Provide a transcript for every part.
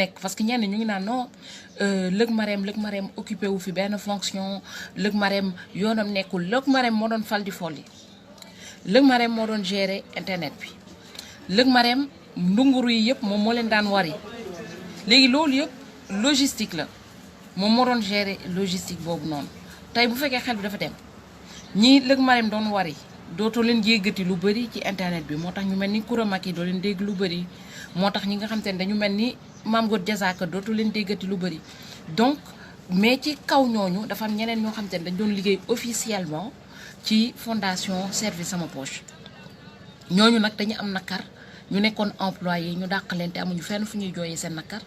parce que ñenn ñu ngi naan non Lëg Marème occupé wu fi benn fonction Lëg Marème yoonam nekkul Lëg Marème moo doon fal di folli Lëg Marème moo doon gérer internet bi Lëg Marème ndunguru yi yëpp moom moo leen daan wari léegi loolu yëpp logistique la moom moo doon gérer logistique boobu noonu tey bu fekkee xel bi dafa dem ñii Lëg Marème doon wari dootoo leen jéggati lu bëri ci internet bi moo tax ñu mel ni Coura Macky doo leen dégg lu bëri moo tax ñi nga xam te ne dañu mel ni Mame Goor Diazaka dootu leen déggati lu bëri donc mais ci kaw ñooñu dafa am ñeneen ñoo xam te ne dañ doon liggéey officiellement ci fondation Servir Sama Poche ñooñu nag dañu am nakar ñu nekkoon employé ñu dàq leen te amuñu fenn fu ñuy jooyee seen nakar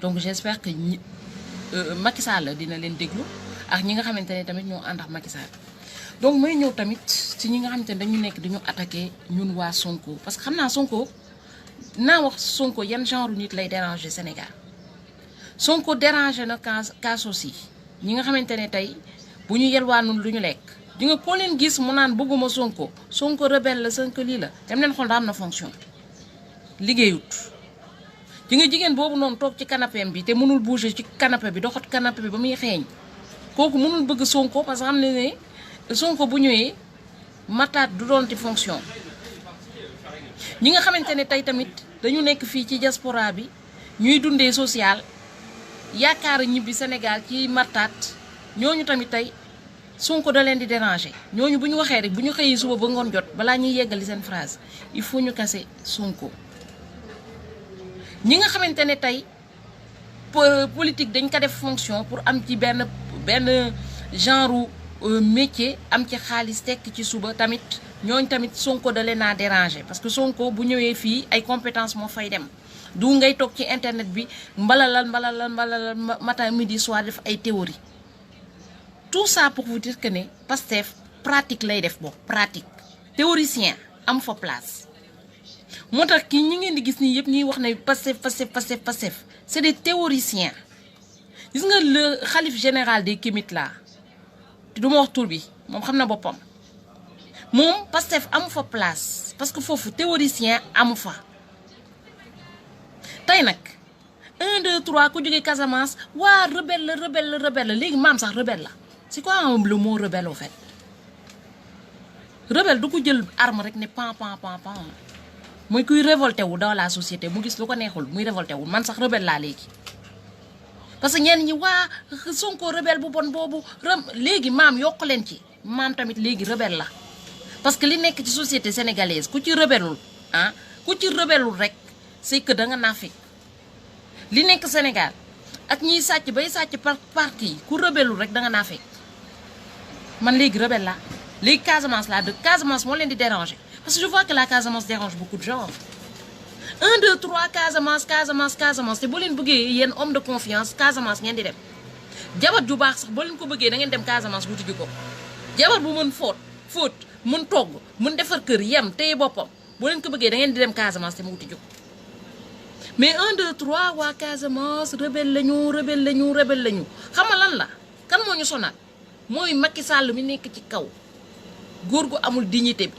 donc j'espère que Macky Sall dina leen déglu ak ñi nga xamante ne tamit ñoo ànd ak Macky Sall donc may ñëw tamit ci ñi nga xamante ne dañu nekk dañu attaqué ñun waa Sonko parce que xam naa Sonko naa wax Sonko yan genre nit lay déranger Sénégal Sonko déranger na kaas aussi ñi nga xamante ne tey bu ñu yelwaanul lu ñu lekk di nga koo leen gis mu naan bëgguma Sonko rebelle la Sonko lii la dem leen xool daa am na fonction liggéeyut di nga jigéen boobu noonu toog ci canapé bi te mënul bouger ci canapé bi doxat canapé bi ba muy xeeñ kooku mënul bëgg Sonko parce que xam ne Sonko bu ñëwee mataat du doon ci fonction ñi nga xamante ne tey tamit dañu nekk fii ci diaspora bi ñuy dundee social yaakaar ñibbi Sénégal ci mataat ñooñu tamit tey Sonko da leen di déranger ñooñu bu ñu waxee rek bu ñu xëyee suba ba ngoon jot balaa ñuy yeggali seen phrase il faut ñu kase Sonko ñi nga xamante ne tey politique dañ ko def fonction pour am ci benn genre métier am ci xaalis tekk ci suba tamit ñooñ tamit Sonko da leen a déranger parce que Sonko bu ñëwee fii ay compétence moo fay dem du ngay toog ci internet bi mbalalal matin midi soir def ay théorie tout ça pour vous dire que ne Pastef pratique lay def bokk pratique théoricien am fa place moo tax kii ñi ngeen di gis nii yëpp ñuy wax ne Pastef c'est des théoriciens gis nga le xalif général des Kémites là te du ma wax tur bi moom xam na boppam moom Pastef amu fa place parce que foofu théoricien amu fa tey nag 1 2 3 ku jógee Casamance waa rebelle la léegi maam sax rebelle la c'est quoi le mot rebelle au fait rebelle du ko jël arme rek ne pan mooy kuy révolté wu dans la société mu gis lu ko neexul muy révolté wu man sax rebelle laa léegi parce que ñenn ñi waa Sonko rebelle bu bon boobu léegi maam yokk leen ci maam tamit léegi rebelle la parce que li nekk ci société sénégalaise ku ci rebellul rek c'est que da nga naafik li nekk Sénégal ak ñiy sàcc bay sàcc par parti ku rebellul rek da nga naafik man léegi rebelle la léegi Casamance laa dëkk Casamance moo leen di déranger parce que je vois que la Casamance dérange beaucoup de gens 1 2 3 Casamance te boo leen bëggee yéen homme de confiance Casamance ngeen di dem jabar ju baax sax boo leen ko bëggee da ngeen dem Casamance wuti ji ko jabar bu mën fóot mën togg mën defar kër yem téye boppam boo leen ko bëggee da ngeen di dem Casamance te mu wuti ji ko mais 1 2 3 waa Casamance rebelle lañu xam nga lan la kan moo ñu sonal mooy Macky Sall mi nekk ci kaw góor gu amul dignité bi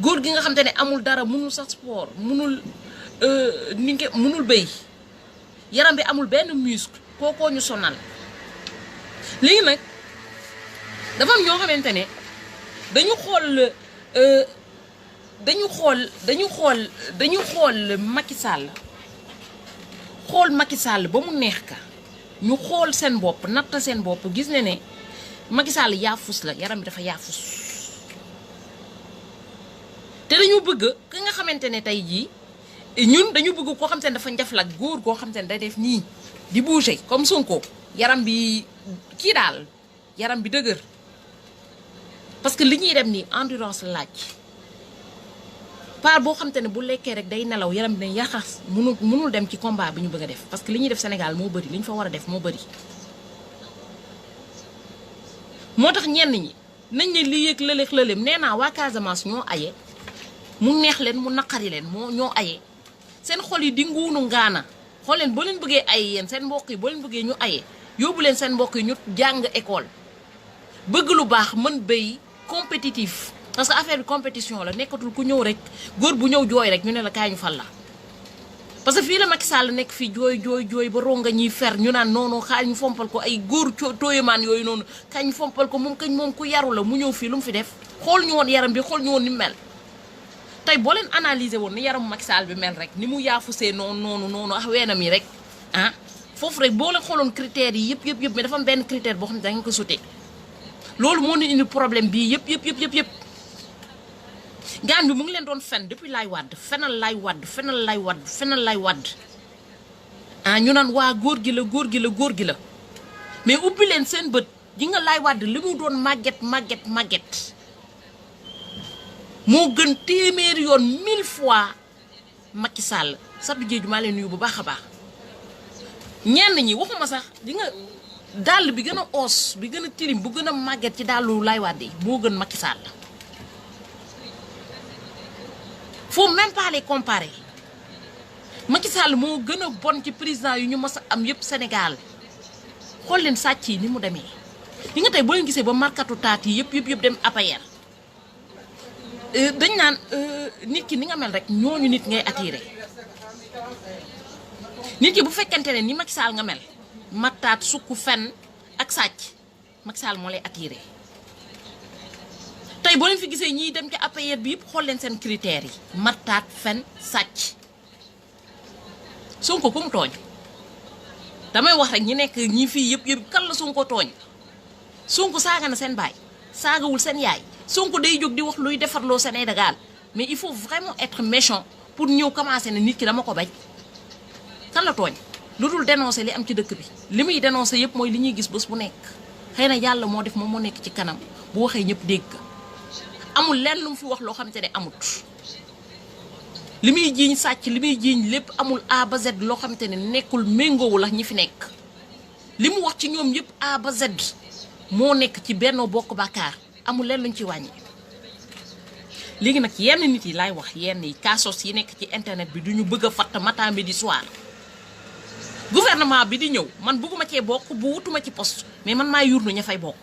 góor gi nga xam te ne amul dara mënul sax sport mënul béy yaram bi amul benn muscle kookoo ñu sonal léegi nag dafa am ñoo xamante ne dañu xool Macky Sall ba mu neex ka ñu xool seen bopp natta seen bopp gis ne Macky Sall yaafus la yaram bi dafa yaafus te dañu bëgg ki nga xamante ne tey jii ñun dañu bëgg koo xamante ne dafa njaflag góor goo xamante ne day def nii di bouger comme Sonko yaram bi kii daal yaram bi dëgër parce que li ñuy dem nii endurance laaj par boo xamante ne bu lekkee rek day nelaw yaram bi ne yaxas mënul dem ci combat bi ñu bëgg a def parce que li ñuy def Sénégal moo bëri li ñu fa war a def moo bëri moo tax ñenn ñi nañ ne lii yëg lëleem nee naa waa Casamance ñoo aye mu neex leen mu naqari leen ñoo aye seen xol yi di nguunu ngaana xool leen boo leen bëggee aye yéen seen mbokk yi boo leen bëggee ñu aye yóbbu leen seen mbokk yi ñu jàng école bëgg lu baax mën béy compétitif parce que affaire bi compétition la nekkatul ku ñëw rek góor bu ñëw jooy rek ñu ne la kaay ñu fal la parce que fii la Macky Sall nekk fii jooy ba ronga ñuy fer ñu naan noonu xaar ñu fompal ko ay góor tooyamaan yooyu noonu kañ ñu fompal ko moom kañ moom ku yaru la mu ñëw fii lu mu fi def xool ñu woon yaram bi xool ñu woon ni mu mel tey boo leen analyser woon ni yaramu Macky Sall bi mel rek ni mu yaafusee noonu ak weenam yi rek ah foofu rek boo leen xooloon critères yi yëpp mais dafa am benn critère boo xam ne da nga ko sauté loolu moo ñu indi problème bii yëpp gaan bi mu ngi leen doon fen depuis lay wadd fenal lay wadd ah ñu naan waa góor gi la mais ubbi leen seen bët ji nga lay wadd li mu doon màgget moo gën téeméeri yoon 1000 fois Macky Sall Sadou Diédhiou maa leen nuyu bu baax a baax ñenn ñi waxuma sax di nga dàll bi gën a oos bi gën a tilim bu gën a màgget ci dàllu lay wadd yi moo gën Macky Sall faut même pas les comparer Macky Sall moo gën a bon ci président yu ñu mës a am yëpp Sénégal xool leen sàcc yi ni mu demee li nga tey boo leen gisee ba markatu taat yi yëpp dem APR dañ naan nit ki ni nga mel rek ñooñu nit ngay attiré nit ki bu fekkente ne ni Macky Sall nga mel mattaat sukk fen ak sàcc Macky Sall moo lay attiré tey boo leen fi gisee ñiy dem ci APR bi yëpp xool leen seen critères yi mattaat fen sàcc Sonko ku mu tooñ damay wax rek ñi nekk ñi fii yëpp kan la Sonko tooñ Sonko saaga na seen baay saagawul seen yaay Sonko day jóg di wax luy defarloo Sénégal mais il faut vraiment être méchant pour ñëw commencer ne nit ki dama ko bañ kan la tooñ lu dul dénoncer li am ci dëkk bi li muy dénoncer yëpp mooy li ñuy gis bés bu nekk xëy na yàlla moo def moom moo nekk ci kanam bu waxee ñëpp dégg amul lenn lu mu fi wax loo xamante ne amut li muy jiiñ sàcc li muy jiiñ lépp amul A ba Z loo xamante ne nekkul méngoowul ak ñi fi nekk li mu wax ci ñoom yëpp A ba Z moo nekk ci Benno Bokk Yaakaar amul leen luñ ci wàññi léegi nag yenn nit yi laay wax yenn yi kaasos yi nekk ci internet bi du ñu bëgg a fatt matin midi soir gouvernement bi di ñëw man bëgguma cee bokk bu wutuma ci poste mais man maa yurnu ña fay bokk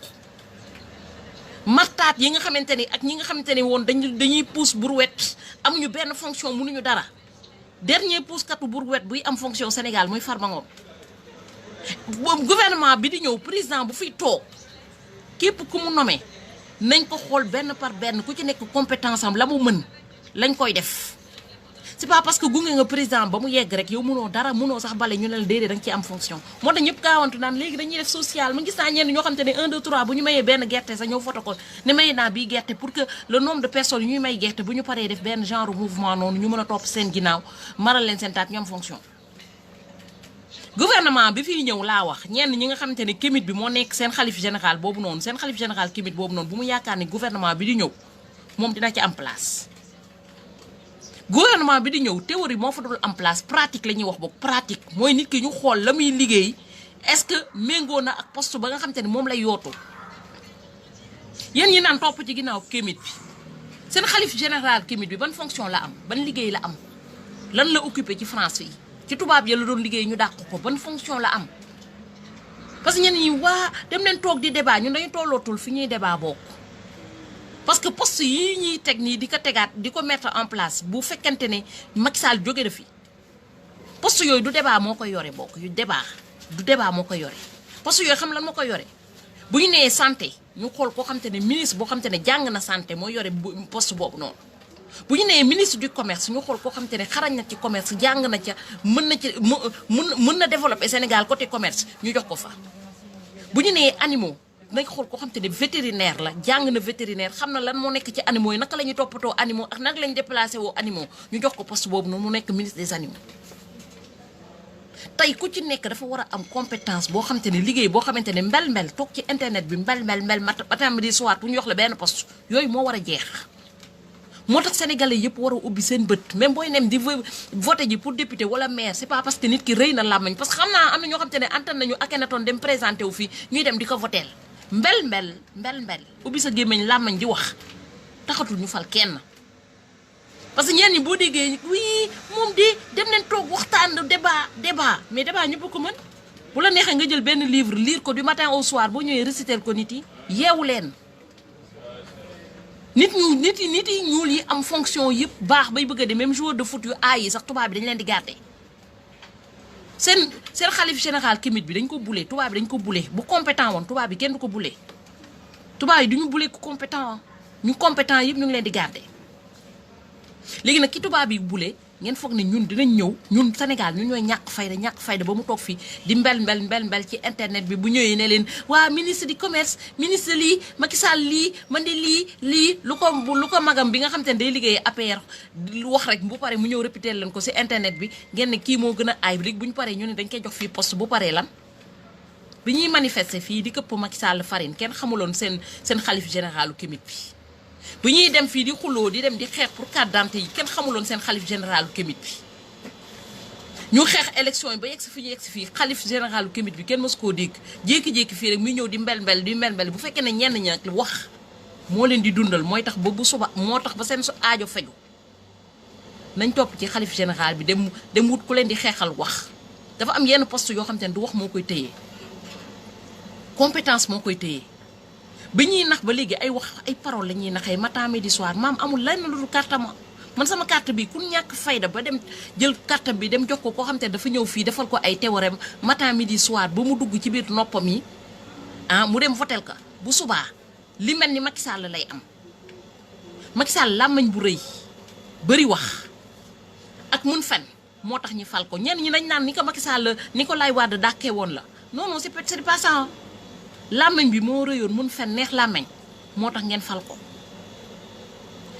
martaat yi nga xamante ni ak ñi nga xamante ni woon dañuy pousse brouette amuñu benn fonction mënuñu dara dernier pousse katu brouette buy am fonction Sénégal muy Farba Ngom gouvernement bi di ñëw président bu fiy toog képp ku mu nommé nañ ko xool benn par benn ku ci nekk compétence am la mu mën lañ koy def c'est pas parce que gunge nga président ba mu yegg rek yow mënoo dara mënoo sax bale ñu ne la déedéet da nga ci am fonction moo tax ñëpp gaawantu naan léegi dañuy def social ma gis naa ñenn ñoo xam te ne 1 2 3 bu ñu mayee benn gerte sax ñëw foto ko ne maye naa bii gerte pour que le nombre de personnes yu ñuy may gerte bu ñu paree def benn genre mouvement noonu ñu mën a topp seen ginnaaw maral leen seen taat ñu am fonction gouvernement bi fii ñëw laa wax ñenn ñi nga xamante ne kémit bi moo nekk seen xalif général boobu noonu seen xalif général kémit boobu noonu bu mu yaakaar ne gouvernement bi di ñëw moom dina ci am place gouvernement bi di ñëw théorie moo fa dul am place pratique la ñuy wax boog pratique mooy nit ki ñu xool la muy liggéey est-ce que méngoo na ak poste ba nga xamante ne moom lay yootu yéen ñi naan topp ci ginnaaw kémit bi seen xalif général kémit bi ban fonction la am ban liggéey la am lan la occupé ci France yi ci tubaab ya la doon liggéey ñu dàq ko ban fonction la am parce que ñenn ñi waa dem leen toog di débat ñun dañu tollootul fi ñuy débat bokk parce que poste yi ñuy teg nii di ko tegaat di ko mettre en place bu fekkente ne Macky Sall jóge na fi poste yooyu du débat moo koy yore bokk yu débat du débat moo koy yore poste yooyu xam lan moo koy yore bu ñu nee santé ñu xool koo xamante ne ministre boo xamante ne jàng na santé mooy yore poste boobu noonu bu ñu nee ministre du commerce ñu xool koo xamante ne xarañ na ci commerce jàng na ca mën na ci mën na développer Sénégal côté commerce ñu jox ko fa bu ñu nee animaux nañ xool koo xamante ne vétérinaire la jàng na vétérinaire xam na lan moo nekk ci animaux yi naka la ñuy toppatoo animaux ak naka la ñu déplacé woo animaux ñu jox ko poste boobu noonu mu nekk ministre des animaux tey ku ci nekk dafa war a am compétence boo xamante ne liggéey boo xamante ne mbel-mbel toog ci internet bi mbel matin midi soir pour ñu jox la benn poste yooyu moo war a jeex moo tax sénégalais yëpp war a ubbi seen bët même booy nem di voté ji pour député wala maire c'est pas parce que nit ki rëy na làmmañ parce que xam naa am na ñoo xamante ne antan nañu Akhenaton dem présenté wu fii ñuy dem di ko voteel mbel ubbi sa gémmiñ làmmañ di wax taxatul ñu fal kenn parce que ñenn ñi boo déggee oui moom de dem leen toog waxtaan débat mais débat ñëpp ko mën bu la neexee nga jël benn livre lire ko du matin au soir boo ñëwee réciter ko nit yi yeewu leen nit yi ñuul yi am fonction yëpp baax bay bëgg a de même joueur de foot yu aay yi sax tubaab bi dañ leen di garder seen xalif général kimit bi dañ ko bulee tubaab bi dañ ko bulee bu compétent woon tubaab bi kenn du ko bulee tubaab yi du ñu bulee ku compétent ñu compétent yëpp ñu ngi leen di garder léegi nag ki tubaab yi bulee ngeen foog ne ñun dinañ ñëw ñun Sénégal ñun ñooy ñàkk fayda ba mu toog fii di mbel ci internet bi bu ñëwee ne leen waa ministre du commerce ministre lii Macky Sall lii man de lii lu ko magam bi nga xam te ne day liggéey APR wax rek bu paree mu ñëw répéter leen ko si internet bi ngeen ne kii moo gën a aay léegi bu ñu paree ñu ne dañ koy jox fii poste bu paree lan bi ñuy manifester fii di këpp Macky Sall farine kenn xamuloon seen xalif généralu kimit bi bu ñuy dem fii di xuloo di dem di xeex pour carte d'identité yi kenn xamuloon seen xalif généralu kimit bi ñu xeex élection yi ba yegg si fi ñu yegg si fii xalif généralu kimit bi kenn mësu koo dégg jékki-jékki fii rek muy ñëw di mbel bu fekkee ne ñenn ñi nag wax moo leen di dundal mooy tax ba bu suba moo tax ba seen su aajo feju nañ topp ci xalif général bi dem wut ku leen di xeexal wax dafa am yenn poste yoo xam te ne du wax moo koy téye compétence moo koy téye bi ñuy nax ba léegi ay wax ay parole la ñuy naxee matin midi soir maam amul lenn lu dul carte man sama carte bi ku ñàkk fayda ba dem jël carte bi dem jox ko koo xam te dafa ñëw fii defal ko ay théorème matin midi soir ba mu dugg ci biir noppam yi mu dem votel ka bu subaa li mel ni Macky Sall lay am Macky Sall làmmañ bu rëy bëri wax ak mun fen moo tax ñu fal ko ñenn ñi nañ naan ni ko Macky Sall ni ko Laye Wade dàkkee woon la non c'est pas ça làmmañ bi moo rëyoon mun fen neex làmmañ moo tax ngeen fal ko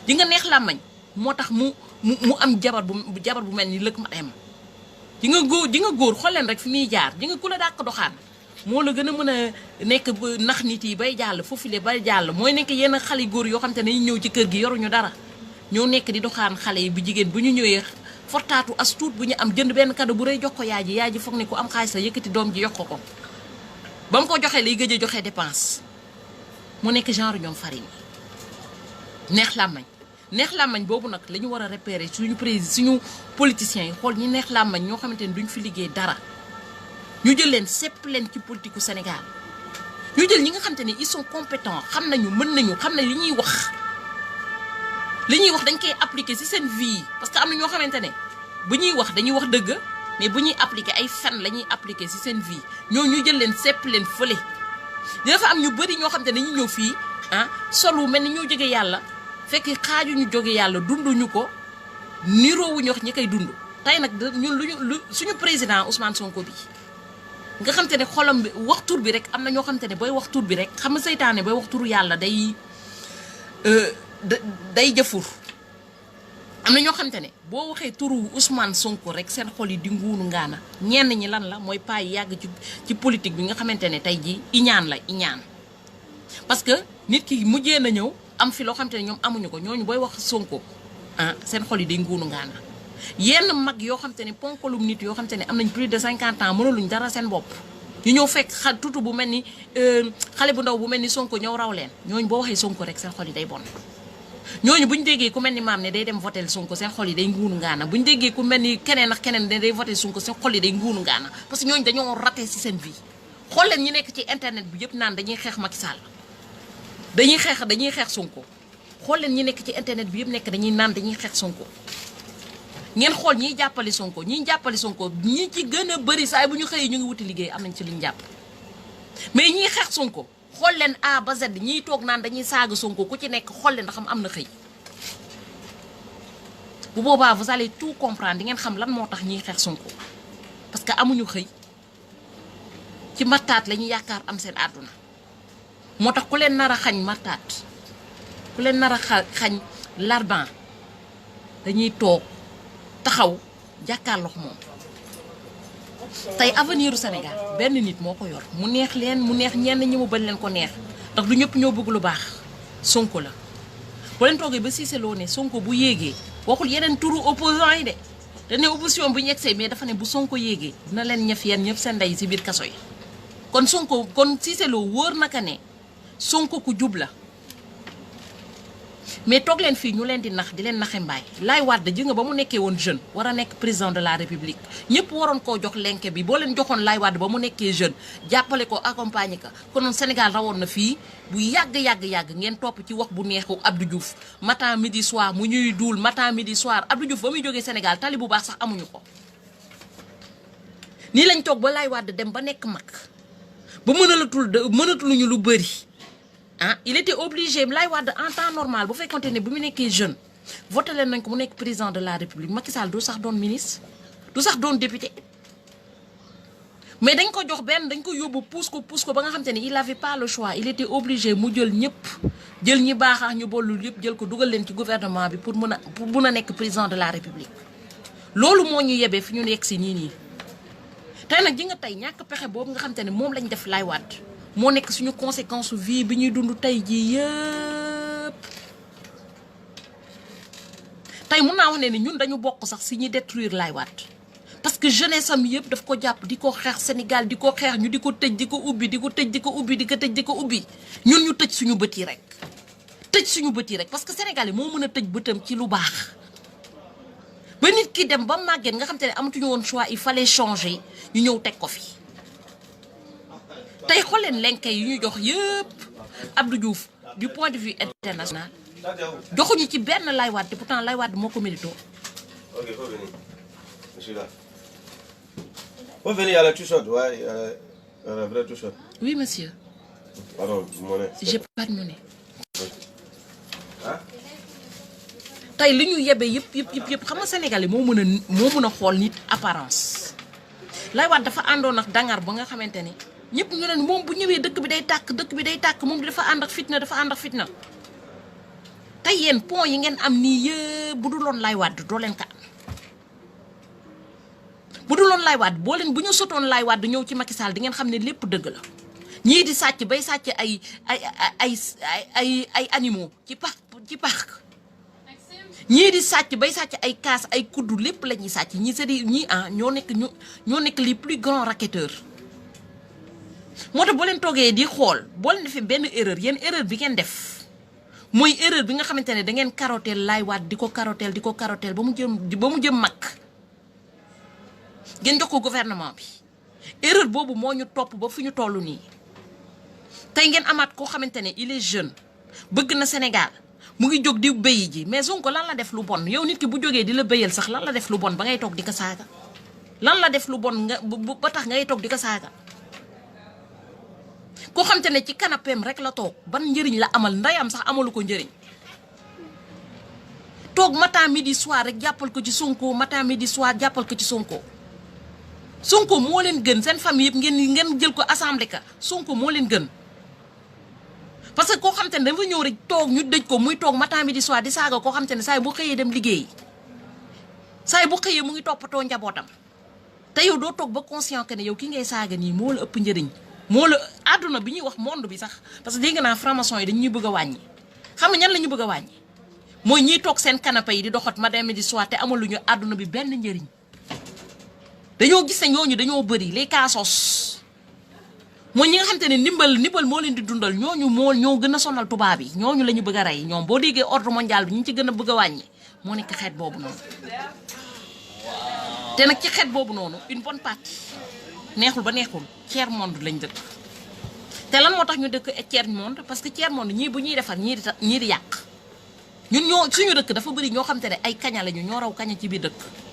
di nga neex làmmañ moo tax mu am jabar bu mel ni lëkk ma dem di nga góor xool leen rek fi muy jaar di nga ku la dàq doxaan moo la gën a mën a nekk nax nit yi bay jàll foofule bay jàll mooy nekk yenn xale góor yoo xam te ne ñu ñëw ci kër gi yoruñu dara ñoo nekk di doxaan xale yi bu jigéen bu ñu ñëwee fortaatu as tuut bu ñu am jënd benn cadeau bu rëy jox ko yaay ji foog ne ku am xaalis la yëkkati doom ji yokk ko ba mu ko joxee lay gëj a joxe dépense mu nekk genre ñoom farine neex làmmañ boobu nag la ñu war a repérer suñu politiciens yi xool ñi neex làmmañ ñoo xamante ne duñ fi liggéey dara ñu jël leen sepp leen ci politiku Sénégal ñu jël ñi nga xamante ne ils sont compétents xam nañu mën nañu xam ne li ñuy wax dañ koy appliquer ci seen vie parce que am na ñoo xamante ne bu ñuy wax dañuy wax dëgg mais bu ñuy appliquer ay fen la ñuy appliquer ci seen vie ñu jël leen sepp leen fële dina fa am ñu bëri ñoo xamante ne dañuy ñëw fii solu mel ni ñoo jóge yàlla fekk xaaju ñu jóge yàlla dunduñu ko niroowuñu wax ñi koy dund tey nag ñun suñu président Ousmane Sonko bi nga xam te ne xolam bi wax tur bi rek am na ñoo xam te ne booy wax tur bi rek xam nga seytaane booy wax turu yàlla day jëfur am na ñoo xam te ne boo waxee turu Ousmane Sonko rek seen xol yi di nguunu ngaana ñenn ñi lan la mooy pas yàgg ci politique bi nga xamante ne tey jii iñaan parce que nit ki mujjee na ñëw am fi loo xam te ne ñoom amuñu ko ñooñu booy wax Sonko seen xol yi day nguunu ngaana yenn mag yoo xam te ne ponkalum nit yoo xam te ne am nañ plus de 50 ans mënaluñ dara seen bopp ñu ñëw fekk tutu bu mel ni xale bu ndaw bu mel ni Sonko ñëw raw leen ñooñu boo waxee Sonko rek seen xol yi day bon ñooñu bu ñu déggee ku mel ni maam ne day dem votel Sonko seen xol yi day nguunu ngaana bu ñu déggee ku mel ni keneen ak keneen ne day votel Sonko seen xol yi day nguunu ngaana parce que ñooñu dañoo raté ci seen vie xool leen ñi nekk ci internet bi yëpp naan dañuy xeex Macky Sall dañuy xeex Sonko xool leen ñi nekk ci internet bi yëpp nekk dañuy xeex Sonko ngeen xool ñiy jàppale Sonko ñi ci gën a bëri saay bu ñu xëyee ñu ngi wuti liggéey am nañ ci luñ jàpp mais ñiy xeex Sonko xool leen A ba Z ñiy toog naan dañuy saaga Sonko ku ci nekk xool leen ndax am na xëy bu boobaa vous allez tout comprendre di ngeen xam lan moo tax ñiy xeex Sonko parce que amuñu xëy ci mattaat la ñuy yaakaar am seen àdduna moo tax ku leen nar a xañ mattaat ku leen nar a xañ l'argent dañuy toog taxaw jàkkaarloog moom tey avenir u Sénégal benn nit moo ko yor mu neex leen mu neex ñenn ñi mu bañ leen ko neex ndax du ñëpp ñoo bëgg lu baax Sonko la boo leen toogee ba Cissé Lo ne Sonko bu yéegee waxul yeneen turu opposant yi de dañ ne opposition bu ñu yegsee mais dafa ne bu Sonko yéegee dina leen ñëf yeen ñëpp seen ndey ci biir kaso yi kon Cissé Lo wóor naka ne Sonko ku jub la mais toog leen fii ñu leen di nax di leen naxe mbaay Laye Wade ji nga ba mu nekkee woon jeune war a nekk président de la république ñëpp waroon koo jox lenke bi boo leen joxoon Laye Wade ba mu nekkee jeune jàppale ko accompagner ko konoon Sénégal rawoon na fii bu yàgg ngeen topp ci wax bu neexu Abdou Diouf matin midi soir mu ñuy duul matin midi soir Abdou Diouf ba muy jógee Sénégal tali bu baax sax amuñu ko nii lañ toog ba Laye Wade dem ba nekk mag ba mënatuluñu lu bëri ah il était obligé Laye Wade en temps normal bu fekkonte ne bi mu nekkee jeune voté leen nañ ko mu nekk président de la république Macky Sall du sax doon ministre du sax doon député mais dañ ko jox benn dañ ko yóbbu pousse ko ba nga xam te ne il avait pas le choix il était obligé mu jël ñëpp jël ñi baaxaax ñu bollul yëpp jël ko dugal leen ci gouvernement bi pour mun a nekk président de la république loolu moo ñu yebee fi ñu nekk si nii tey nag ji nga tey ñàkk pexe boobu nga xam te ne moom lañ def Laye Wade moo nekk suñu conséquence vie bi ñuy dund tey jii yëpp tey mun naa wax ne ni ñun dañu bokk sax si ñuy détruire Laye Wade parce que jeunesse am yëpp daf ko jàpp di ko xeex Sénégal di ko xeex ñu di ko tëj di ko ubbi di ko tëj di ko ubbi di ko tëj di ko ubbi ñun ñu tëj suñu bët yi rek parce que Sénégal yi moo mën a tëj bëtam ci lu baax ba nit ki dem ba màgget nga xam te ne amatuñu woon choix il fallait changer ñu ñëw teg ko fi tey xool leen lenke yi ñu jox yëpp Abdou Diouf du point de vue international joxuñu ci benn Laye Wade te pourtant Laye Wade moo ko mérito. Ok, faut venir. Je suis là. Faut venir à la touchotte, ouais, à la vraie touchotte. Oui, monsieur. Pardon, monnaie. J'ai pas de monnaie. Hein? tey li ñu yebee yëpp xam nga Sénégalais moo mën a xool nit apparence Laye Wade dafa àndoon ak dangar ba nga xamante ne ñëpp ñu ne moom bu ñëwee dëkk bi day tàkk moom dafa ànd ak fitna tey yéen pont yi ngeen am nii yëpp bu duloon Laye Wade doo leen ko am bu duloon Laye Wade bu ñu sotoon Laye Wade ñëw ci Macky Sall di ngeen xam ne lépp dëgg la ñii di sàcc bay sàcc ay animaux ci parc ñii di sàcc bay sàcc ay kaas ay kuddu lépp la ñuy sàcc ñii c'est ñii ñoo nekk les plus grands racketteurs moo tax boo leen toogee di xool boo leen defee benn erreur yéen erreur bi ngeen def mooy erreur bi nga xamante ne da ngeen karoteel Laye Wade di ko karoteel ba mu jëm mag ngeen jox ko gouvernement bi erreur boobu moo ñu topp ba fu ñu toll nii tey ngeen amaat koo xamante ne il est jeune bëgg na Sénégal mu ngi jóg di béyi ji mais Sonko lan la def lu bon yow nit ki bu jógee di la béyal sax lan la def lu bon ba ngay toog di ko saaga lan la def lu bon nga ba tax ngay toog di ko saaga koo xamante ne ci canapéem rek la toog ban njëriñ la amal ndeyam sax amalu ko njëriñ toog matin midi soir rek jàppal ko ci Sonko matin midi soir jàppal ko ci Sonko moo leen gën seen famille yëpp ngeen jël ko assemblée ka Sonko moo leen gën parce que koo xam te ne dafa ñëw rek toog ñu dëj ko muy toog matin midi soir di saaga koo xam te ne saa yi bu xëyee dem liggéeyi saa yi bu xëyee mu ngi toppatoo njabootam te yow doo toog ba conscient que ne yow ki ngay saaga nii moo la ëpp njëriñ moo la àdduna bi ñuy wax monde bi sax parce que dégg naa franc-maçon yi dañuy bëgg a wàññi xam nga ñan la ñu bëgg a wàññi mooy ñiy toog seen canapé yi di doxat matin midi soir te amaluñu àdduna bi benn njëriñ dañoo gis ne ñooñu dañoo bëri les casos mooy ñi nga xam te ne ndimbal moo leen di dundal ñoo gën a sonal tubaab yi ñooñu la ñu bëgg a rey ñoom boo déggee ordre mondial bi ñu ci gën a bëgg a wàññi moo nekk xeet boobu noonu te nag ci xeet boobu noonu une bonne partie neexul ba neexul tiers monde lañ dëkk te lan moo tax ñu dëkk tiers monde parce que tiers monde ñii bu ñuy defar ñii di yàq ñun suñu dëkk dafa bëri ñoo xam te ne ay kaña lañu ñoo raw kaña ci biir dëkk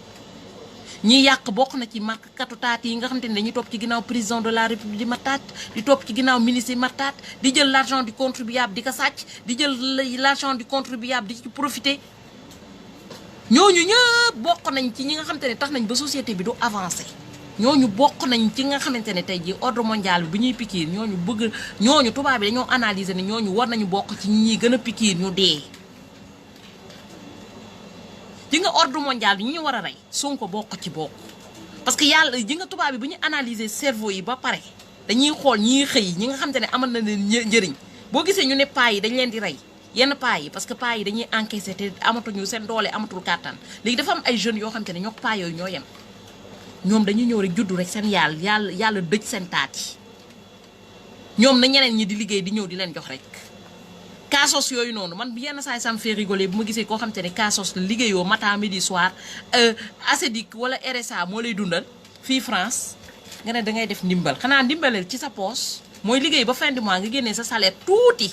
ñi yàq bokk na ci markatu taat yi nga xam te ne dañuy topp ci ginnaaw président de la république di ma taat di topp ci ginnaaw ministre yi ma taat di jël l'argent du contribuable di ko sàcc di jël l'argent du contribuable di ci profiter ñooñu ñëpp bokk nañ ci ñi nga xam te ne tax nañ ba société bi du avancer ñooñu bokk nañ ci nga xamante ne tey jii ordre mondial bi ñuy pikiir ñooñu tubaab bi dañoo analyser ne ñooñu war nañu bokk ci ñi gën a pikiir ñu dee. ji nga ordre mondial bi ñu war a rey Sonko bokk ci bokk parce que yàlla ji nga tubaab bi bu ñu analyser cerveau yi ba pare dañuy xool ñiy xëy ñi nga xamante ne amal na leen njëriñ boo gisee ñu ne paa yi dañ leen di rey yenn paa yi parce que paa yi dañuy encaisser te amatuñu seen doole amatul kàttan léegi dafa am ay jeunes yoo xamante ne ñoo paa yooyu ñoo yem ñoom dañuy ñëw rek juddu rek seen yàlla dëj seen taat yi ñoom na ñeneen ñi di liggéey di ñëw di leen jox rek kaasos yooyu noonu man yenn saa yi ça me fait rigoler bu ma gisee koo xam te ne kaasos la liggéeyoo matin midi soir ACEDIC wala RSA moo lay dundal fii France nga ne dangay def ndimbal xanaa ndimbaleel ci sa poche mooy liggéey ba fin du mois nga génnee sa salaire tuuti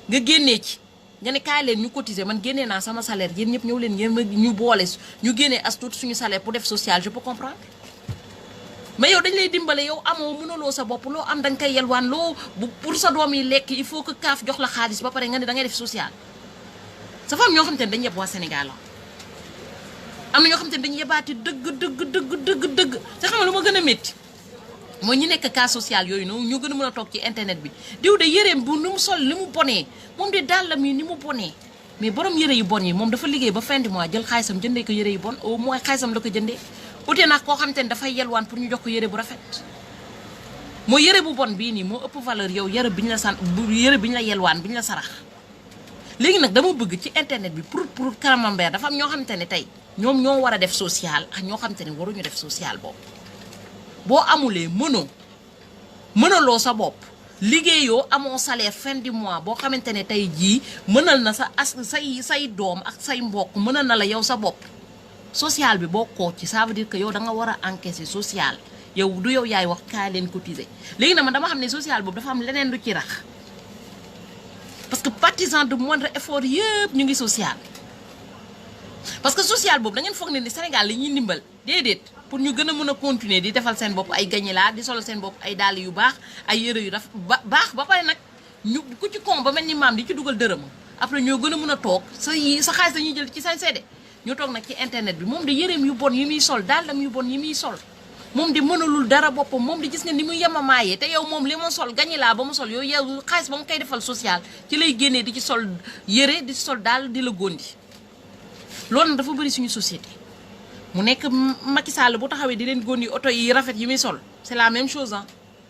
nga génnee ci nga ne kaay leen ñu cotiser man génnee naa sama salaire yéen ñëpp ñëw leen ngeen ñu boole ñu génnee as tuuti suñu salaire pour def social je peux comprendre mais yow dañ lay dimbale yow amoo mënaloo sa bopp loo am da nga koy yelwaan loo pour sa doom yi lekk il faut que kaaf jox la xaalis ba pare nga ne da ngay def social. sa fam ñoo xamante ne dañu yeb waa Sénégal am na ñoo xamante ne dañu yebaati dëgg te xam nga lu ma gën a métti mooy ñu nekk cas social yooyu noonu ñu gën a mën a toog ci internet bi diw de yëreem bu ni mu sol ni mu bonee moom de dàllam yi ni mu bonee mais borom yëre yu bon yi moom dafa liggéey ba fin du mois jël xaalisam jëndee ko yëre yu bon au moins xaalisam la ko jëndee ute nag koo xamante ne dafay yelwaan pour ñu jox ko yëre bu rafet mooy yëre bu bon bii nii moo ëpp valeur yow yëre bi ñu la yëre bi ñu la yelwaan bi ñu la sarax. léegi nag dama bëgg ci internet bi pour Camembert dafa am ñoo xamante ne tey ñoom ñoo war a def social ak ñoo xamante ne waruñu def social boobu boo amulee mënaloo sa bopp liggéeyoo amoo salaire fin du mois boo xamante ne tey jii mënal na say doom ak say mbokk mënal na la yow sa bopp social bi boo koo ci ça veut dire que yow da nga war a encaisser social yow du yow yaay wax kaay leen cotiser léegi nag man dama xam ne social boobu dafa am leneen lu ci rax. parce que partisans de moindre effort yëpp ñu ngi social parce que social boobu da ngeen foog ne ni Sénégal li ñuy ndimbal déedéet pour ñu gën a mën a continuer di defal seen bopp ay gañilaa di solo seen bopp ay dàll yu baax ay yëre yu baax ba pare nag ñu ku ci kon ba mel ni maam di ci dugal dërëm après ñoo gën a mën a toog sa xaalis dañuy jël ci sañ seede ñu toog nag ci internet bi moom di yëreem yu bon yi muy sol dàllam yu bon yi muy sol moom di mënalul dara boppam moom di gis nga ni muy yemamaayee te yow moom li ma sol gañi laa ba mu sol yow xaalis ba mu koy defal social ci lay génnee di ci sol yëre di ci sol daal di la góondi loolu nag dafa bëri suñu société mu nekk Macky Sall bu taxawee di leen góondi oto yi rafet yi muy sol c'est la même chose ah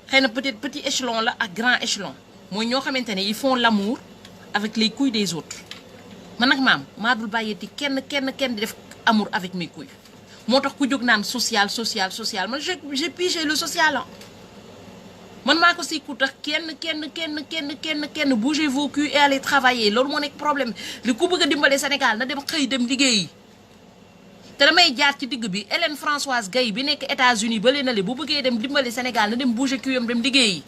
xëy na peut-être petit échelon la ak grand échelon mooy ñoo xamante ne ils font l'amour avec les couilles des autres man nag maam maa dul bàyyeeti kenn di def amour avec mes couilles moo tax ku jóg naan social man j'ai pigé le social man maa ko si ku tax kenn bougez vos culs et allez travailler loolu moo nekk problème li ku bëgg a dimbale Sénégal na dem xëy dem liggéeyi te damay jaar ci digg bi Hélène Françoise Gaye bi nekk États-Unis ba leen bu bëggee dem dimbale Sénégal na dem bouger cuyam dem liggéeyi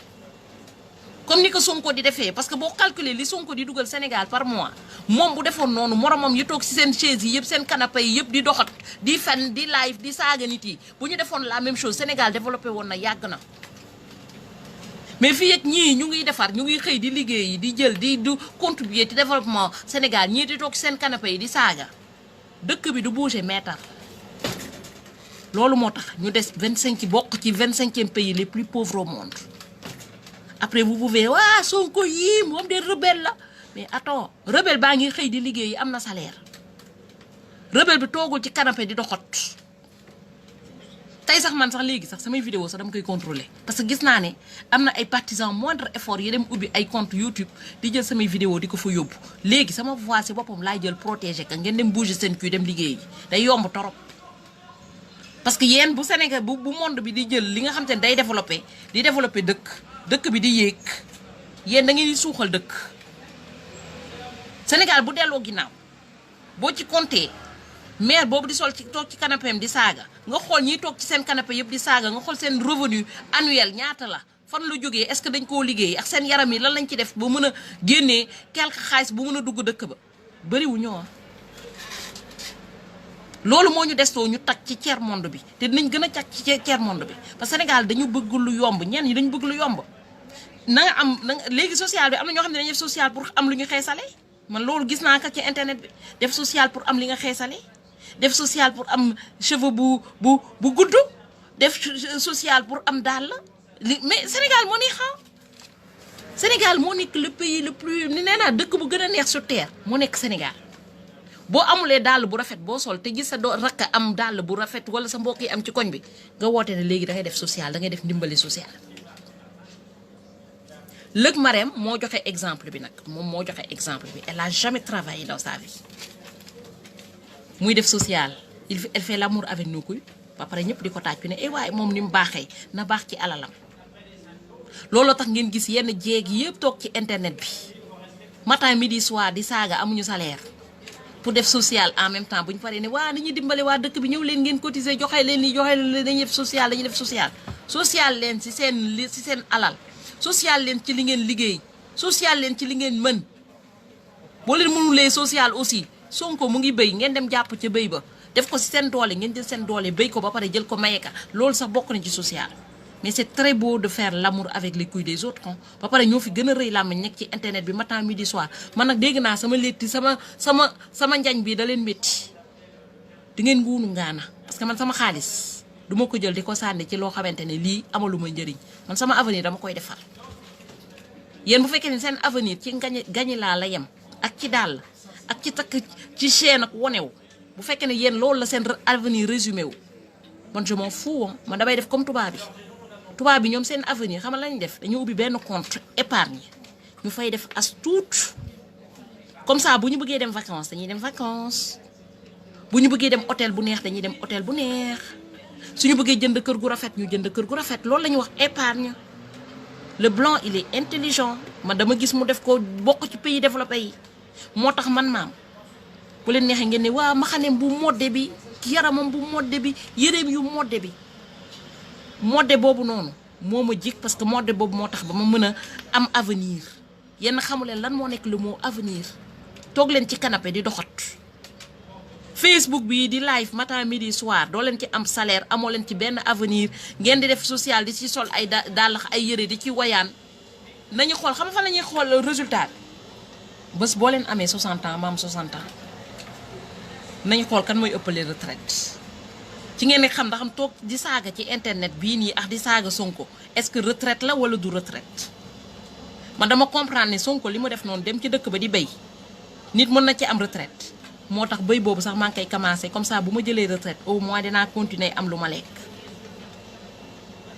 comme ni ko Sonko di defee parce que boo calculer li Sonko di dugal Sénégal par mois moom bu defoon noonu moromam yi toog ci seen chaise yi yëpp seen canapé yi yëpp di doxat di fen di live di saaga nit yi bu ñu defoon la même chose Sénégal développé woon na yàgg na mais fii ak ñii ñu ngi defar ñu ngi xëy di liggéey di jël di contribuer ci développement Sénégal ñii di toog ci seen canapé yi di saaga dëkk bi du bouger mètre loolu moo tax ñu des 25 bokk ci 25e pays les plus pauvres au monde. Après vous pouvez Sonko yi moom de rebelle la mais attends rebelle baa ngi xëy di liggéey am na salaire rebelle bi toogul ci canapé di doxat tey sax man sax léegi sax samay vidéo sax dama koy contrôler parce que gis naa ne am na ay partisans moindre effort yi dem ubbi ay compte YouTube di jël samay vidéo di ko fa yóbbu léegi sama voix si boppam laay jël protéger ka ngeen dem bouger seen kuy dem liggéey day yomb torop parce que yéen bu Sénégal bu monde bi di jël li nga xam te ne day développer dëkk bi di yéeg yéen da ngeen di suuxal dëkk Sénégal bu delloo ginnaaw boo ci compter maire boobu di sol ci toog ci canapé di saaga nga xool ñiy toog ci seen canapé yëpp di saaga nga xool seen revenu annuel ñaata la fan la jógee est-ce que dañ koo liggéey ak seen yaram yi lan lañ ci def ba mën a génnee quelque xaalis bu mën a dugg dëkk ba bëriwu ñoo loolu moo ñu destoo ñu tag ci tiers monde bi te dinañ gën a tag ci tiers monde bi parce que Sénégal dañu bëgg lu yomb ñenn ñi dañu bëgg lu yomb na nga am léegi social bi am na ñoo xam ne dañuy def social pour am lu ñu xeesale man loolu gis naa ko ci internet bi def social pour am li nga xeesale def social pour am cheveux bu gudd def social pour am dàll mais Sénégal moo neex Sénégal moo nekk le pays le plus nee naa dëkk bu gën a neex sur terre moo nekk Sénégal boo amulee dàll bu rafet boo sol te gis sa rakk am dàll bu rafet wala sa mbokk yi am ci koñ bi nga woote ne léegi da ngay def social da ngay def ndimbali social. Lëg Marème moo joxe exemple bi nag moom moo joxe exemple bi elle a jamais travaillé dans sa vie muy def social elle fait l'amour avec nos couilles ba pare ñëpp di ko taaj ne waaye moom ni mu baaxee na baax ci alalam looloo tax ngeen gis yenn jéeg yëpp toog ci internet bi matin midi soir di saaga amuñu salaire pour def social en même temps bu ñu paree ne waa ni ñuy dimbale waa dëkk bi ñëw leen ngeen cotiser joxe leen dañuy def social dañuy def social leen ci seen alal. social leen ci li ngeen liggéey social leen ci li ngeen mën boo leen mënulee social aussi Sonko mu ngi béy ngeen dem jàpp ca béy ba def ko ci seen doole ngeen jël seen doole béy ko ba pare jël ko maye ka loolu sax bokk na ci social. mais c'est très beau de faire l'amour avec les couilles des autres ba pare ñoo fi gën a rëy làmmiñ nekk ci internet bi matin midi soir man nag dégg naa sama létti sama njañ bi da leen métti di ngeen nguunu ngaana parce que man sama xaalis du ma ko jël di ko sànni ci loo xamante ne lii amaluma njëriñ man sama avenir dama koy defar yéen bu fekkee ne seen avenir ci gañi laa la yem ak ci dàll ak ci takk ci chaîne ak wonew bu fekkee ne yéen loolu la seen avenir résumé wu man je m'en fous man damay def comme tubaab bi ñoom seen avenir xam nga lañ def dañu ubbi benn compte épargne ñu fay def as tuut comme ça bu ñu bëggee dem vacances dañuy dem vacances bu ñu bëggee dem hôtel bu neex dañuy dem hôtel bu neex suñu bëggee jënd kër gu rafet ñu jënd kër gu rafet loolu la ñuy wax épargne. Le blanc il est intelligent man dama gis mu def ko bokk ci pays développé yi moo tax man maam bu leen neexee ngeen ne waa maxaneem bu modde bi yaramam bu modde bi yëreem yu modde bi modde boobu noonu moo ma jik parce que modde boobu moo tax ba ma mën a am avenir yenn xamu leen lan moo nekk le mot avenir toog leen ci canapé di doxat Facebook bi di live matin midi soir doo leen ci am salaire amoo leen ci benn avenir ngeen di def social di ci sol ay dàllax ay yëre di ci wayaan nañu xool xam nga fan la ñuy xool résultat bi bés boo leen amee 60 ans maam 60 ans nañu xool kan mooy ëppale retraite ci ngeen di xam ndax am toog di saaga ci internet bii nii ak di saaga Sonko est-ce que retraite la wala du retraite man dama comprendre ne Sonko li mu def noonu dem ci dëkk ba di béy nit mën na ci am retraite moo tax béy boobu sax maa ngi koy commencé comme ça bu ma jëlee retraite au moins dinaa continuer am lu ma lekk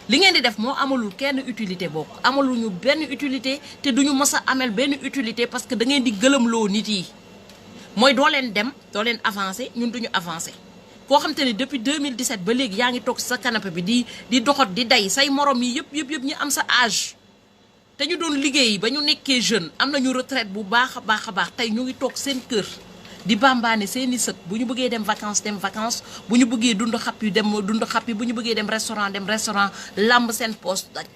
li ngeen di def moo amalul kenn utilité bokk amaluñu benn utilité te duñu mës a amel benn utilité parce que da ngeen di gëlëmloo nit yi mooy doo leen dem doo leen avancé ñun duñu avancé koo xam te ne depuis 2017 ba léegi yaa ngi toog sa canapé bi di doxat di day say morom yi yëpp ñu am sa âge te ñu doon liggéey ba ñu nekkee jeune am nañu retraite bu baax a baax tey ñu ngi toog seen kër di bambaane seeni sët bu ñu bëggee dem vacances bu ñu bëggee dund xappi bu ñu bëggee dem restaurant làmb seen poste daj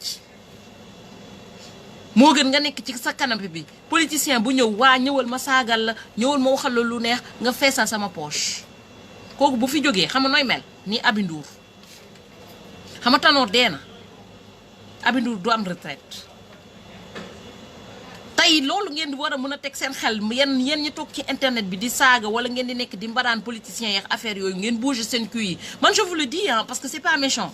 moo gën nga nekk ci sa canapé bi politicien bu ñëw waa ñëwal ma saagal la ñëwal ma waxal la lu neex nga feesal sama poche kooku bu fi jógee xam nga nooy mel ni Aby Ndour xam nga Tanor dee na Aby Ndour du am retraite tey loolu ngeen di war a mën a teg seen xel yéen ñi toog ci internet bi di saaga wala ngeen di nekk di mbaraan politiciens yi ak affaire yooyu ngeen bouger seen cul yi man je vous le dis parce que c'est pas méchant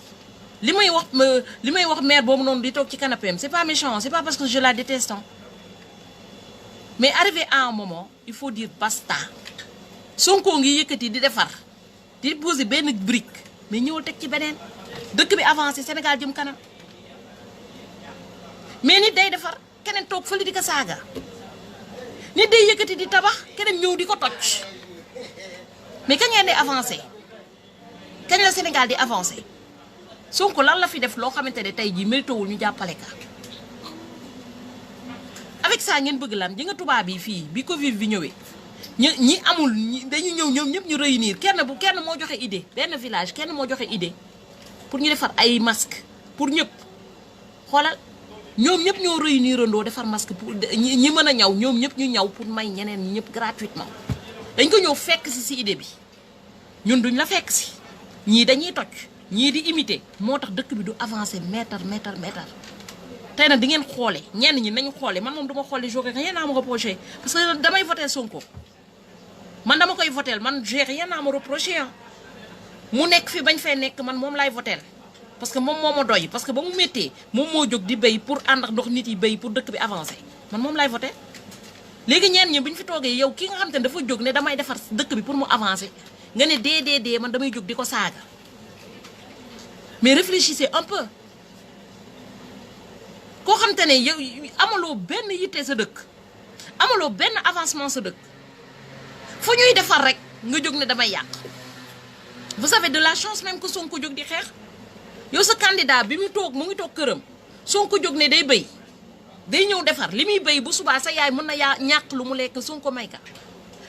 li may wax mère boobu noonu di toog ci canapé am c'est pas méchant c'est pas parce que je la déteste mais arrivé à un moment il faut dire basta Sonko ngi yëkkati di defar di poser benn brique mais ñëwal teg ci beneen dëkk bi avancé Sénégal jëm kanam mais nit day defar keneen toog fële di ko saaga nit day yëkkati di tabax keneen ñëw di ko toj mais kañ ngeen di avancé kañ la Sénégal di avancé Sonko lan la fi def loo xamante ne tey jii méritowul ñu jàppale ka avec ça ngeen bëgg lan ji nga tubaab yi fii bi Covid bi ñëwee ñi amul dañu ñëw ñoom ñëpp ñu réunir kenn moo joxe idée benn village kenn moo joxe idée pour ñu defar ay masque pour ñëpp xoolal ñoom ñëpp ñoo réunirandoo defar masque pour ñi mën a ñaw ñoom ñëpp ñu ñaw pour may ñeneen ñi ñëpp gratuitement dañ ko ñëw fekk si idée bi ñun duñ la fekk si ñii dañuy toj ñii di imiter moo tax dëkk bi du avancer mètre tey nag di ngeen xoole ñenn ñi nañu xoole man moom duma xoole j'aurais rien à me reprocher parce que damay voter Sonko man dama koy voter man j'ai rien à me reprocher mu nekk fi bañ fay nekk man moom laay voter parce que moom moo ma doy parce que ba mu méttee moom moo jóg di béy pour ànd ak ndox nit yi béy pour dëkk bi avancer man moom laay voter léegi ñenn ñi bu ñu fi toogee yow ki nga xam te ne dafa jóg ne damay defar dëkk bi pour mu avancer nga ne dee man damay jóg di ko saaga mais réfléchissez un peu koo xam te ne yow amaloo benn yitte sa dëkk amaloo benn avancement sa dëkk fu ñuy defar rek nga jóg ne damay yàq vous avez de la chance même que Sonko jóg di xeex yow sa candidat bi mu ngi toog këram Sonko jóg ne day béy day ñëw defar li muy béy bu subaa sa yaay mën na ñàkk lu mu lekk Sonko may ka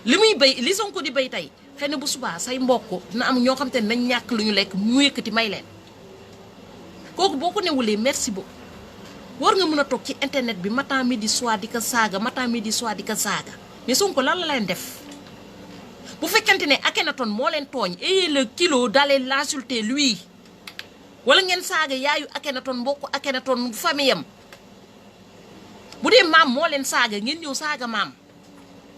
li muy béy li Sonko di béy tey xëy na bu subaa say mbokk dina am ñoo xam te ne nañ ñàkk lu ñu lekk mu yëkkati may leen kooku boo ko newulee merci beaucoup war nga mën a toog ci internet bi matin midi soir di ko saaga mais Sonko lan la leen def bu fekkente ne Akhenaton moo leen tooñ ayez le kilo d'aller l'insulter lui wala ngeen saaga yaayu Akhenaton mbokku Akhenaton famille am bu dee maam moo leen saaga ngeen ñëw saaga maam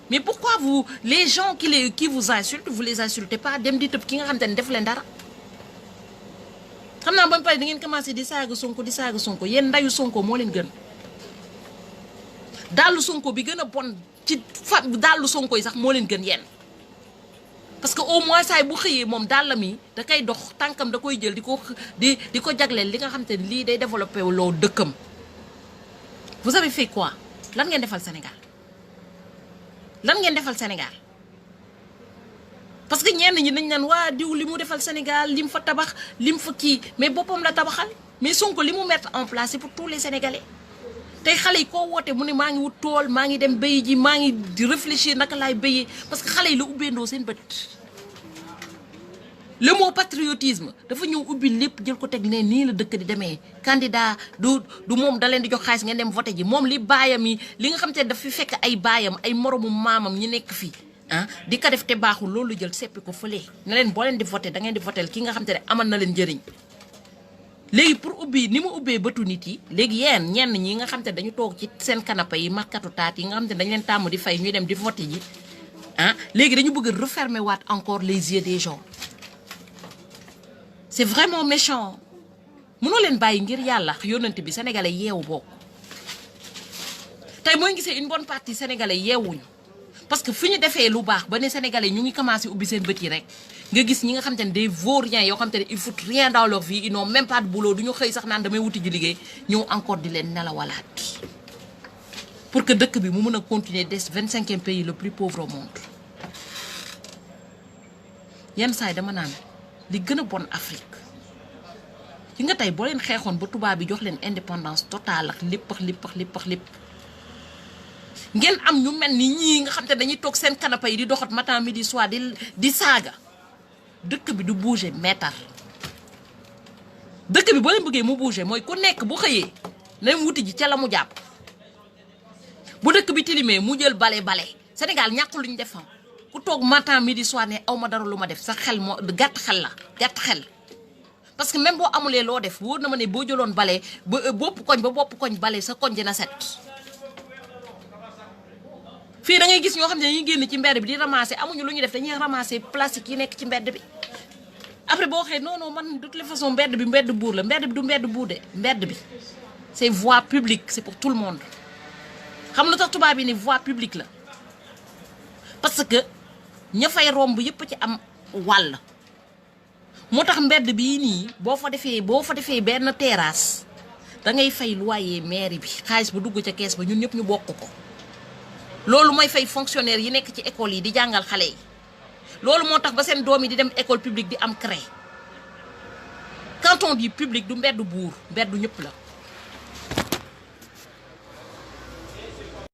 mais pourquoi vous les gens qui vous insultent vous les insultez pas dem di tëb ki nga xam te ne def leen dara xam naa ba mu pare da ngeen commencé di saaga Sonko yéen ndayu Sonko moo leen gën daalu Sonko bi gën a bon ci daalu Sonko yi sax moo leen gën yéen parce que au moins saay bu xëyee moom dàll mi da koy dox tànkam da koy jël di ko jagleel li nga xam te ne lii day développé loo dëkkam. Vous avez fait quoi lan ngeen defal Sénégal parce que ñenn ñi dañ naan waa diw li mu defal Sénégal li mu fa tabax li mu fa kii mais boppam la tabaxal mais Sonko li mu mettre en place c'est pour tous les Sénégalais tey xale yi koo woote mu ne maa ngi wut tool maa ngi dem béyi ji maa ngi di réfléchir naka laay béyee parce que xale yi la ubbeendoo seen bët le mot patriotisme dafa ñëw ubbi lépp jël ko teg ne nii la dëkk di demee candidat du moom da leen di jox xaalis ngeen dem voté ji moom li baayam yi li nga xam te daf fi fekk ay baayam ay moromu maamam ñi nekk fii di ko def te baaxul loolu jël seppi ko fële ne leen boo leen di voté da ngeen di voté ki nga xam te ne amal na leen njëriñ léegi pour ubbi ni mu ubbee bëtu nit yi léegi yéen ñenn ñi nga xam te dañu toog ci seen canapé yi markatu taat yi nga xam te dañ leen tàmm di fay ñuy dem di voté ji léegi dañu bëgg refermer waat encore les yeux des gens c'est vraiment méchant mënoo leen bàyyi ngir yàlla yónnante bi sénégalais yeewu bokk tey mooy gisee une bonne partie sénégalais yeewuñu parce que fi ñu defee lu baax ba ne sénégalais ñu ngi commencé ubbi seen bët yi rek nga gis ñi nga xam te ne des vauriens yoo xam te ne ils foutent rien dans leur vie ils n'ont même pas de boulot du ñu xëy sax naan damay wuti ji liggéey ñëw encore di leen nelawalaat pour que dëkk bi mu mën a continuer des 25e pays le plus pauvre au monde yenn saa yi dama naan li gën a bon Afrique yi nga tey boo leen xeexoon ba tubaab bi jox leen indépendance totale ak lépp ngeen am ñu mel ni ñii nga xam te dañuy toog seen canapé yi di doxat matin midi soir di saaga dëkk bi du bouger meetar dëkk bi boo leen bëggee mu bouger mooy ku nekk bu xëyee na wuti ji ca la mu jàpp bu dëkk bi tilimee mu jël bale Sénégal ñàkk lu ñu defam ku toog matin midi soir ne aw ma dara lu ma def sa xel moo gàtt xel parce que même boo amulee loo def wóor na ma ne boo jëloon bale ba bopp koñ bale sa koñ dina set fii da ngay gis ñoo xam ne dañuy génn ci mbedd bi di ramasser amuñu lu ñu def dañuy ramasser plastique yi nekk ci mbedd bi après boo waxee non man de toute façon mbedd bi mbedd buur la mbedd bi du mbedd buur de mbedd bi c'est voie publique c'est pour tout le monde xam lu tax tubaab yi ni voie publique la parce que ña fay romb yëpp ci am wàll moo tax mbedd bii nii boo fa defee benn terrasse da ngay fay loyer mairie bi xaalis ba dugg ca kees ba ñun ñëpp ñu bokk ko loolu mooy fay fonctionnaire yi nekk ci école yi di jàngal xale yi loolu moo tax ba seen doom yi di dem école publique di am CREI quand on dit public du mbedd buur mbeddu ñëpp la